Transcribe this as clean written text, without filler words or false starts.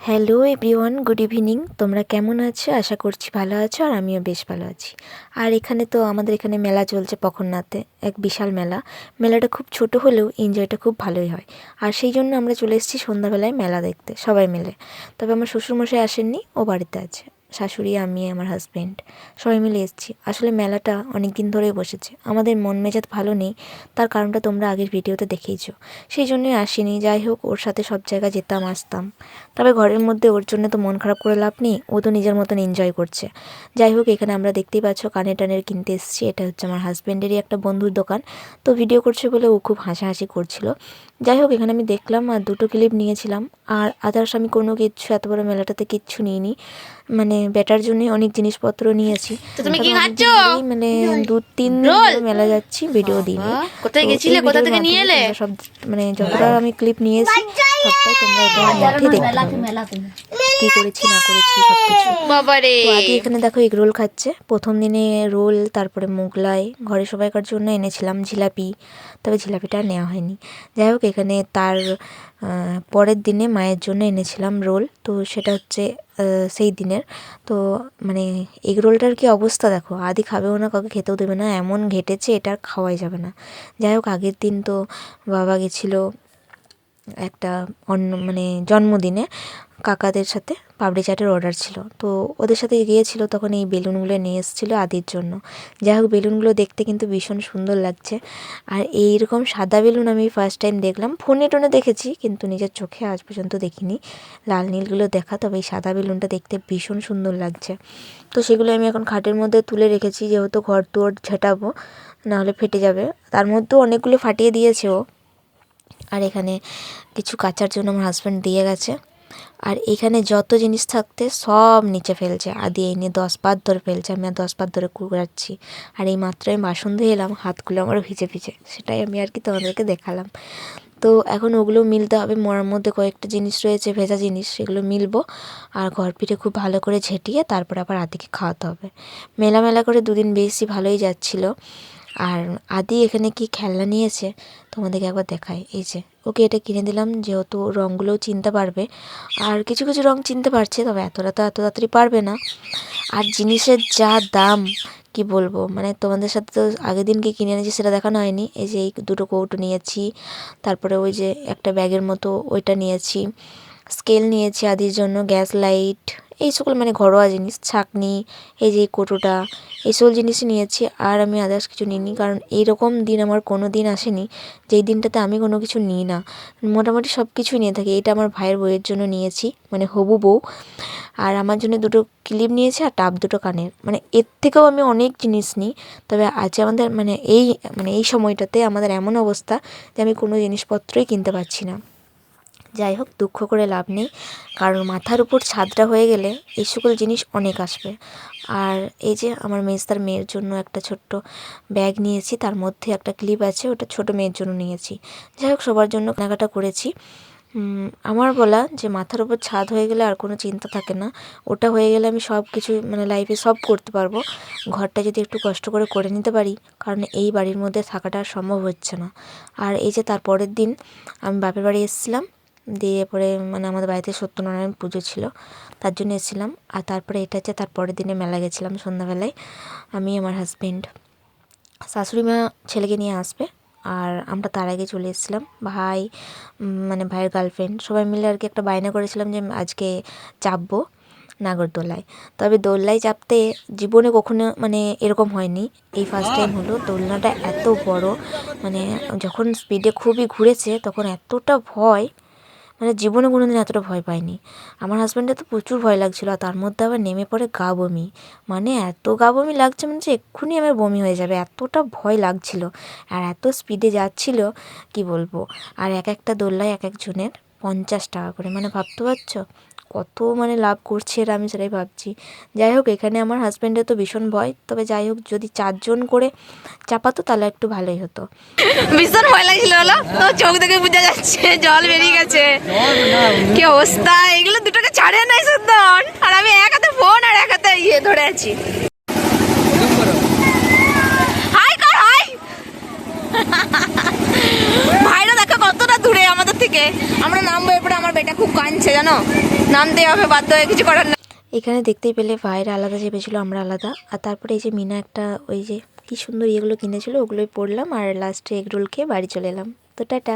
Hello everyone, good evening. তোমরা কেমন আছো? আশা করছি ভালো আছো, আর আমিও বেশ ভালো আছি। আর এখানে তো আমাদের এখানে মেলা চলছে পখরনাথে, এক বিশাল মেলা। মেলাটা খুব ছোট হলেও এনজয়টা খুব ভালোই হয়। আর সেই জন্য আমরা চলে এসেছি সন্ধ্যাবেলায় মেলা দেখতে সবাই মিলে। তবে আমার শ্বশুরমশাই আসেননি, ও বাড়িতে আছে। শাশুড়ি, আমি, আমার হাজব্যান্ড সবাই মিলে এসেছি। আসলে মেলাটা অনেক দিন ধরেই বসেছে, আমাদের মন মেজাজ ভালো নেই, তার কারণটা তোমরা আগের ভিডিওতে দেখেইছো। সেই জন্যই আসিনি। যাই হোক, ওর সাথে সব জায়গায় যেতাম আসতাম, তবে ঘরের মধ্যে ওর জন্য তো মন খারাপ করে লাভ নেই, ও তো নিজের মতন এনজয় করছে। যাই হোক, এখানে আমরা দেখতেই পাচ্ছ কানের টানের কিনতে এসেছি। এটা হচ্ছে আমার হাজব্যান্ডেরই একটা বন্ধুর দোকান, তো ভিডিও করছে বলে ও খুব হাসাহাসি করছিল। যাই হোক, এখানে আমি দেখলাম আর দুটো ক্লিপ নিয়েছিলাম। আর আদার্স আমি কোনো কিচ্ছু এত বড় মেলাটাতে কিচ্ছু নিইনি, মানে বেটার জন্য অনেক জিনিসপত্র নিয়েছি। তো তুমি কি খাচ্ছ? মানে 2-3 দিন ধরে মেলা যাচ্ছি, ভিডিও দিইনি। কোথায় গেছিলে? কোথা থেকে নিয়ে এলে? সব মানে যতটা আমি ক্লিপ নিয়েছি সবটাই তোমরা এটার মধ্যে দেখতে পাবে, কি করেছি না করেছি সবকিছু। বাবারে, তো আদি এখানে দেখো এগ রোল খাচ্ছে। প্রথম দিনে রোল, তারপরে মোগলাই, ঘরে সবাইকার জন্য এনেছিলাম জিলাপি, তবে জিলাপিটা আর নেওয়া হয়নি। যাই হোক, এখানে তার পরের দিনে মায়ের জন্য এনেছিলাম রোল, তো সেটা হচ্ছে সেই দিনের। তো মানে এগ রোলটার কি অবস্থা দেখো, আদি খাবেও না, কাউকে খেতেও দেবে না, এমন ঘেটেছে, এটা আর খাওয়াই যাবে না। যাই হোক, আগের দিন তো বাবা গেছিলো একটা মানে জন্মদিনে, কাকাদের সাথে পাপড়ি চাটের অর্ডার ছিল, তো ওদের সাথে গিয়েছিল, তখন এই বেলুনগুলো নিয়ে এসেছিলো আদির জন্য। যাই হোক, বেলুনগুলো দেখতে কিন্তু ভীষণ সুন্দর লাগছে। আর এইরকম সাদা বেলুন আমি ফার্স্ট টাইম দেখলাম, ফোনে টোনে দেখেছি কিন্তু নিজের চোখে আজ পর্যন্ত দেখিনি। লাল নীলগুলো দেখা, তবে এই সাদা বেলুনটা দেখতে ভীষণ সুন্দর লাগছে। তো সেগুলো আমি এখন খাটের মধ্যে তুলে রেখেছি, যেহেতু ঘর দুয়ার ঝেঁটাবো, নাহলে ফেটে যাবে। তার মধ্যেও অনেকগুলো ফাটিয়ে দিয়েছে ও। আর এখানে কিছু কাচার জন্য আমার হাজব্যান্ড দিয়ে গেছে। আর এখানে যত জিনিস থাকতে সব নিচে ফেলছে, আদি এই নিয়ে 10 পাত ধরে ফেলছে, আমি আর 10 পাত ধরে কুড়াচ্ছি। আর এই মাত্র আমি বাসন ধুয়ে এলাম, হাতগুলো আমার ভিজে ভিজে, সেটাই আমি আর কি তোমাদেরকে দেখালাম। তো এখন ওগুলো মিলতে হবে, মোড়ার মধ্যে কয়েকটা জিনিস রয়েছে ভেজা জিনিস, সেগুলো মিলবো। আর ঘর পিঠে খুব ভালো করে ঝেঁটিয়ে তারপর আবার আদিকে খাওয়াতে হবে। মেলা মেলা করে 2 দিন বেশি ভালোই যাচ্ছিলো। আর আদি এখানে কি খেলনা নিয়েছে তোমাদেরকে একবার দেখায়। এই যে ওকে এটা কিনে দিলাম, যেহেতু রঙগুলোও চিনতে পারবে, আর কিছু কিছু রঙ চিনতে পারছে, তবে এতটা তো এত তাড়াতাড়ি পারবে না। আর জিনিসের যা দাম কি বলবো, মানে তোমাদের সাথে তো আগের দিন কি কিনে এনেছি সেটা দেখানো হয়নি। এই যে এই দুটো কৌটো নিয়েছি, তারপরে ওই যে একটা ব্যাগের মতো ওইটা নিয়েছি, স্কেল নিয়েছি আদির জন্য, গ্যাস লাইট, এই সকল মানে ঘরোয়া জিনিস, ছাঁকনি, এই যে কোটোটা, এই সকল জিনিসই নিয়েছি। আর আমি আদার্স কিছু নিইনি, কারণ এইরকম দিন আমার কোনো দিন আসেনি যেই দিনটাতে আমি কোনো কিছু নিই না। মোটামুটি সব কিছুই নিয়ে থাকি। এটা আমার ভাইয়ের বউয়ের জন্য নিয়েছি, মানে হবু বউ। আর আমার জন্য দুটো ক্লিপ নিয়েছি আর টাপ দুটো কানের, মানে এর থেকেও আমি অনেক জিনিস নিই। তবে আজ আমাদের এই সময়টাতে আমাদের এমন অবস্থা যে আমি কোনো জিনিসপত্রই কিনতে পারছি না। যাই হোক, দুঃখ করে লাভ নেই, কারণ মাথার উপর ছাদটা হয়ে গেলে এই সকল জিনিস অনেক আসবে। আর এই যে আমার মেজদার মেয়ের জন্য একটা ছোট্ট ব্যাগ নিয়েছি, তার মধ্যে একটা ক্লিপ আছে, ওটা ছোটো মেয়ের জন্য নিয়েছি। যাই হোক, সবার জন্য কেনাকাটা করেছি। আমার বলা যে মাথার উপর ছাদ হয়ে গেলে আর কোনো চিন্তা থাকে না, ওটা হয়ে গেলে আমি সব কিছু মানে লাইফে সব করতে পারবো। ঘরটা যদি একটু কষ্ট করে নিতে পারি, কারণ এই বাড়ির মধ্যে থাকাটা আর সম্ভব হচ্ছে না। আর এই যে তার পরের দিন আমি বাপের বাড়ি এসেছিলাম, দিয়ে পরে মানে আমাদের বাড়িতে সত্যনারায়ণ পুজো ছিল, তার জন্য এসেছিলাম। আর তারপরে এটা হচ্ছে তার পরের দিনে মেলা গেছিলাম সন্ধ্যাবেলায়, আমি, আমার হাজব্যান্ড, শাশুড়ি মা ছেলেকে নিয়ে আসবে, আর আমরা তার আগে চলে এসেছিলাম। ভাই, মানে ভাইয়ের গার্লফ্রেন্ড, সবাই মিলে আর কি একটা বায়না করেছিলাম যে আজকে চাপবো নাগরদোলায়। তবে দোলনায় চাপতে জীবনে কখনো মানে এরকম হয়নি, এই ফার্স্ট টাইম হলো। দোলনাটা এত বড়, মানে যখন স্পিডে খুবই ঘুরেছে তখন এতটা ভয়, মানে জীবনে কোনো দিন এতটা ভয় পাইনি। আমার হাজব্যান্ডের তো প্রচুর ভয় লাগছিলো, আর তার মধ্যে আবার নেমে পড়ে গা বমি, মানে এত গা বমি লাগছে মানে যে এক্ষুনি আমার বমি হয়ে যাবে, এতটা ভয় লাগছিল। আর এত স্পিডে যাচ্ছিল কি বলবো। আর এক একটা দোলনায় এক একজনের 50 টাকা করে, মানে ভাবতে পারছো কত মানে লাভ করছে এরা, আমি সেটাই ভাবছি। যাই হোক, এখানে আমার হাজব্যান্ডের তো ভীষণ ভয়, তবে যাই হোক যদি 4 জন করে চাপাতো তাহলে একটু ভালোই হতো। ভীষণ ভয় লাগছিল, বলো তো, চোখ দেখে বোঝা যাচ্ছে জল বেরিয়ে গেছে, কি অবস্থা। এগুলো দুটোকে ছাড়ে নাই সুন্দর, আর আমি এক হাতে ফোন আর এক হাতে ইয়ে ধরে আছি। হাই কর, হাই। ভাইরা দেখো কতটা দূরে আমাদের থেকে। থেকে। আমরা নামবো, এরপরে আমার বেটা খুব কাঁদছে জানো, নামতে হবে বাধ্য হয়ে, কিছু করার না। এখানে দেখতেই পেলে ভাইরা আলাদা চেপেছিল, আমরা আলাদা। আর তারপরে এই যে মিনা একটা ওই যে কি সুন্দর ইয়েগুলো কিনেছিল, ওগুলোই পরলাম আর লাস্টে এগরোল খেয়ে বাড়ি চলে এলাম। তো টাটা।